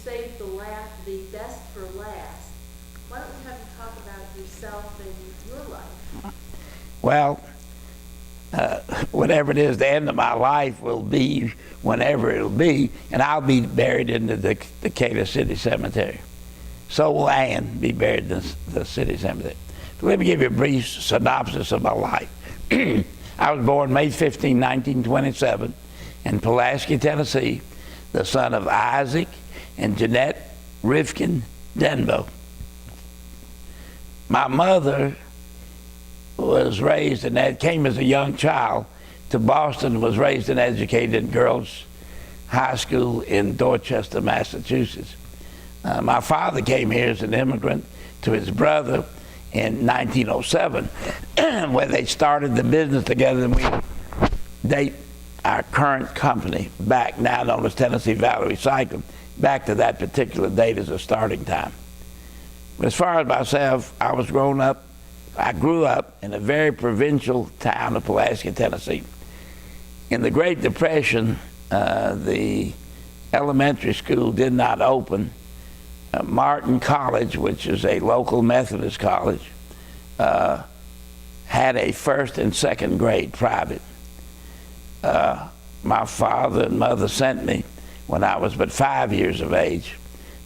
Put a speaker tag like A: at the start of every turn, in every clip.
A: saved the best for last. Why don't we have you talk about yourself and your life?
B: Well, whatever it is, the end of my life will be whenever it'll be, and I'll be buried in the Decatur City Cemetery. So will Ann be buried in the city cemetery. So let me give you a brief synopsis of my life. I was born May 15, 1927, in Pulaski, Tennessee, the son of Isaac and Jeanette Rifkin Denbo. My mother was raised and came as a young child to Boston, was raised and educated in girls' high school in Dorchester, Massachusetts. My father came here as an immigrant to his brother in 1907, where they started the business together, and we date our current company back, now known as Tennessee Valley Recycling, back to that particular date as a starting time. But as far as myself, I grew up in a very provincial town of Pulaski, Tennessee. In the Great Depression, the elementary school did not open. Martin College, which is a local Methodist college, had a first and second grade private. My father and mother sent me when I was but 5 years of age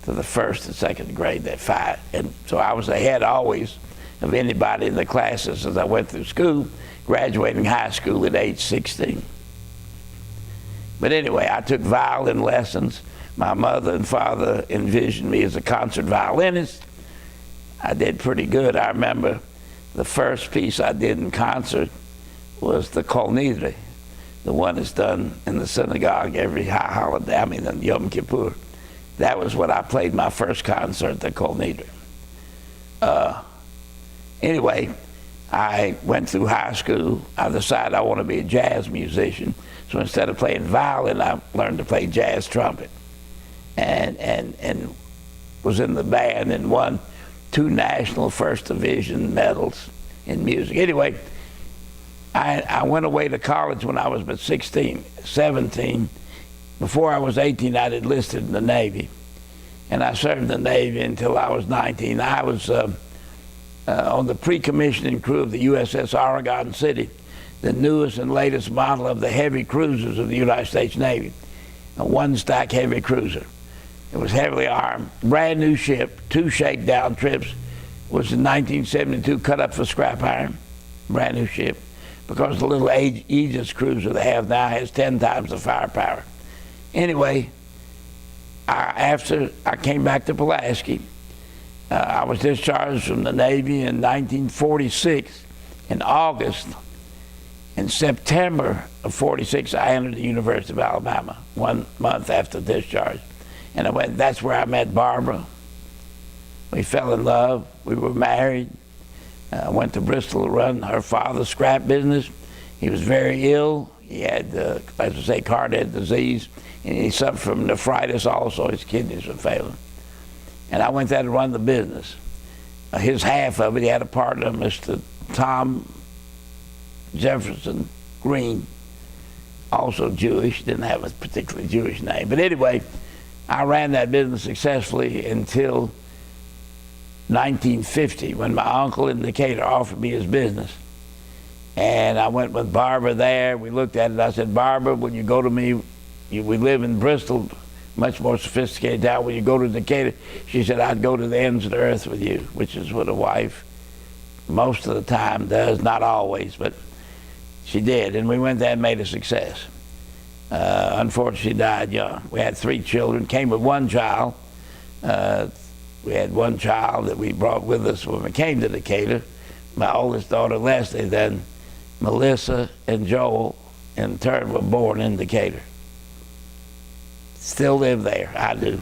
B: to the first and second grade at 5. And so I was ahead always of anybody in the classes as I went through school, graduating high school at age 16. But anyway, I took violin lessons. My mother and father envisioned me as a concert violinist. I did pretty good. I remember the first piece I did in concert was the Kol Nidre, the one that's done in the synagogue every high holiday, on Yom Kippur. That was when I played my first concert, the Kol Nidre. Anyway, I went through high school. I decided I want to be a jazz musician. So instead of playing violin, I learned to play jazz trumpet. And was in the band and won 2 national first division medals in music. Anyway, I went away to college when I was but 16, 17. Before I was 18, I'd enlisted in the Navy. And I served in the Navy until I was 19. I was on the pre-commissioning crew of the USS Oregon City, the newest and latest model of the heavy cruisers of the United States Navy, a one-stack heavy cruiser. It was heavily armed, brand new ship, 2 shakedown trips, was in 1972 cut up for scrap iron, brand new ship, because the little Aegis cruiser they have now has 10 times the firepower. Anyway, after I came back to Pulaski, I was discharged from the Navy in 1946 in August. In September of 46, I entered the University of Alabama 1 month after discharge. And that's where I met Barbara. We fell in love. We were married. I went to Bristol to run her father's scrap business. He was very ill. He had, as I say, cardiac disease, and he suffered from nephritis also. His kidneys were failing. And I went there to run the business. His half of it, he had a partner, Mr. Tom Jefferson Green, also Jewish, didn't have a particularly Jewish name. But anyway, I ran that business successfully until 1950, when my uncle in Decatur offered me his business. And I went with Barbara there. We looked at it. I said, Barbara, will you go to me? We live in Bristol, much more sophisticated town. Will you go to Decatur? She said, I'd go to the ends of the earth with you, which is what a wife most of the time does, not always, but she did. And we went there and made a success. Unfortunately, she died young. We had 3 children, came with 1 child. We had 1 child that we brought with us when we came to Decatur. My oldest daughter, Leslie, then Melissa and Joel, in turn, were born in Decatur. Still live there, I do.